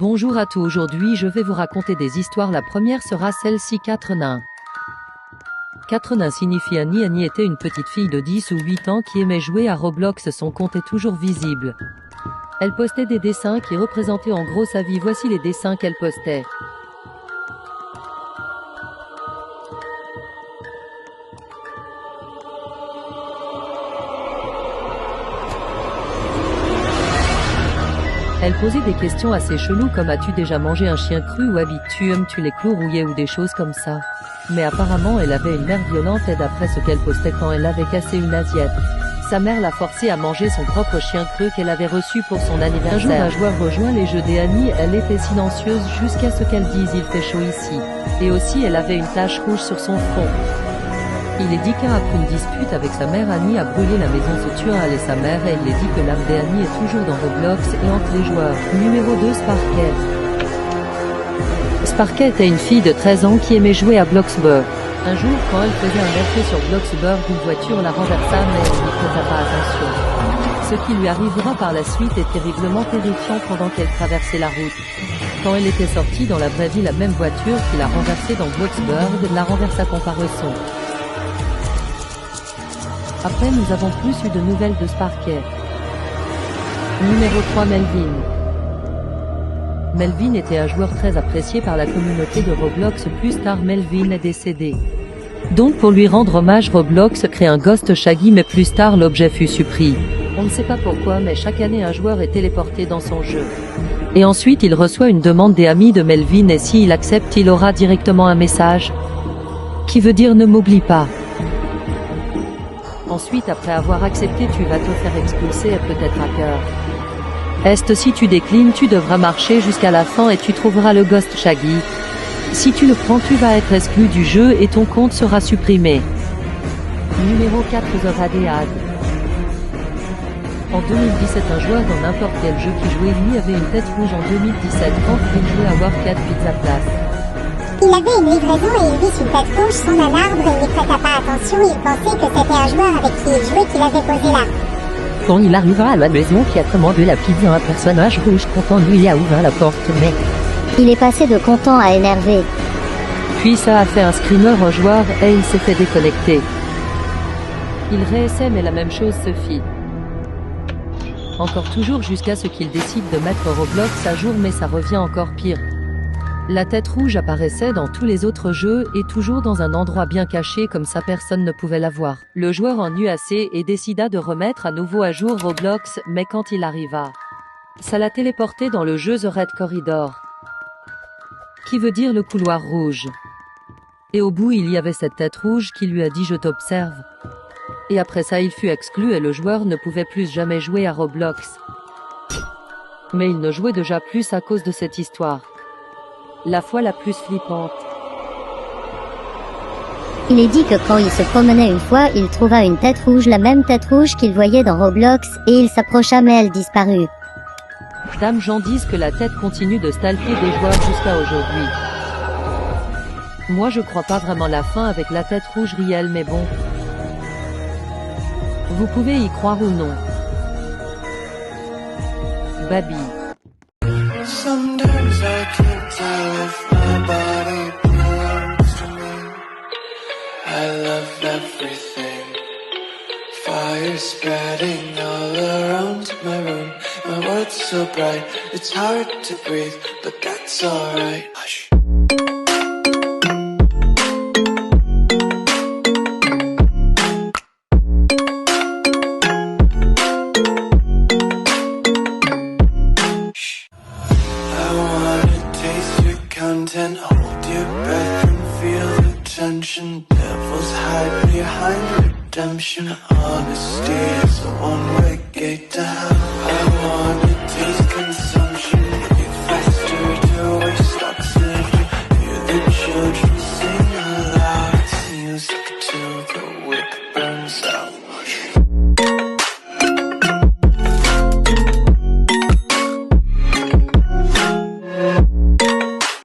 Bonjour à tous, aujourd'hui je vais vous raconter des histoires. La première sera celle-ci, 4 nains. 4 nains signifie Annie. Annie était une petite fille de 10 ou 8 ans qui aimait jouer à Roblox. Son compte est toujours visible. Elle postait des dessins qui représentaient en gros sa vie. Voici les dessins qu'elle postait. Elle posait des questions assez cheloues comme: as-tu déjà mangé un chien cru, ou habites-tu, aimes-tu les clous rouillés, ou des choses comme ça. Mais apparemment elle avait une mère violente, et d'après ce qu'elle postait, quand elle avait cassé une assiette, sa mère l'a forcée à manger son propre chien cru qu'elle avait reçu pour son anniversaire. Un jour un joueur rejoint les jeux d'Annie. Elle était silencieuse jusqu'à ce qu'elle dise: il fait chaud ici. Et aussi elle avait une tache rouge sur son front. Il est dit qu'après une dispute avec sa mère, Annie a brûlé la maison, se tuant elle et sa mère, et il est dit que l'âme d'Annie est toujours dans Roblox et entre les joueurs. Numéro 2, Sparkle. Sparkle était une fille de 13 ans qui aimait jouer à Bloxburg. Un jour, quand elle faisait un RP sur Bloxburg, une voiture la renversa, mais elle n'y prêta pas attention. Ce qui lui arrivera par la suite est terriblement terrifiant pendant qu'elle traversait la route. Quand elle était sortie dans la vraie vie, la même voiture qui l'a renversée dans Bloxburg la renversa comparaison. Après, nous avons plus eu de nouvelles de Sparkle. Numéro 3, Melvin. Melvin était un joueur très apprécié par la communauté de Roblox. Plus tard, Melvin est décédé. Donc pour lui rendre hommage, Roblox crée un Ghost Shaggy, mais plus tard l'objet fut supprimé. On ne sait pas pourquoi, mais chaque année un joueur est téléporté dans son jeu. Et ensuite il reçoit une demande des amis de Melvin, et s'il accepte, il aura directement un message qui veut dire: ne m'oublie pas. Ensuite, après avoir accepté, tu vas te faire expulser et peut-être hacker. Si tu déclines, tu devras marcher jusqu'à la fin et tu trouveras le Ghost Shaggy. Si tu le prends, tu vas être exclu du jeu et ton compte sera supprimé. Numéro 4, The Radiad. En 2017, un joueur dans n'importe quel jeu qui jouait lui avait une tête rouge. En 2017, quand il jouait à Warcraft Pizza Place, il avait une livraison et il vit une tête rouge sur un arbre et il n'y prêta pas attention. Il pensait que c'était un joueur avec qui il jouait qui l'avait posé là. Quand il arrivera à la maison, qui a commandé la pizza, un personnage rouge content lui a ouvert la porte, mais il est passé de content à énervé. Puis ça a fait un screamer au joueur et il s'est fait déconnecter. Il réessaie, mais la même chose se fit. Encore toujours jusqu'à ce qu'il décide de mettre Roblox à jour, mais ça revient encore pire. La tête rouge apparaissait dans tous les autres jeux et toujours dans un endroit bien caché, comme ça personne ne pouvait la voir. Le joueur en eut assez et décida de remettre à nouveau à jour Roblox, mais quand il arriva, ça l'a téléporté dans le jeu The Red Corridor, qui veut dire le couloir rouge. Et au bout il y avait cette tête rouge qui lui a dit: je t'observe. Et après ça il fut exclu et le joueur ne pouvait plus jamais jouer à Roblox. Mais il ne jouait déjà plus à cause de cette histoire. La fois la plus flippante. Il est dit que quand il se promenait une fois, il trouva une tête rouge, la même tête rouge qu'il voyait dans Roblox, et il s'approcha mais elle disparut. Dame Jean disent que la tête continue de stalker des joueurs jusqu'à aujourd'hui. Moi je crois pas vraiment la fin avec la tête rouge réelle, mais bon. Vous pouvez y croire ou non. Baby. Sometimes I can't tell if my body belongs to me. I love everything. Fire spreading all around my room. My world's so bright, it's hard to breathe, but that's alright. Hush. Content, hold your breath and feel the tension. Devils hide behind redemption. Honesty is a one-way gate to hell. I wanna taste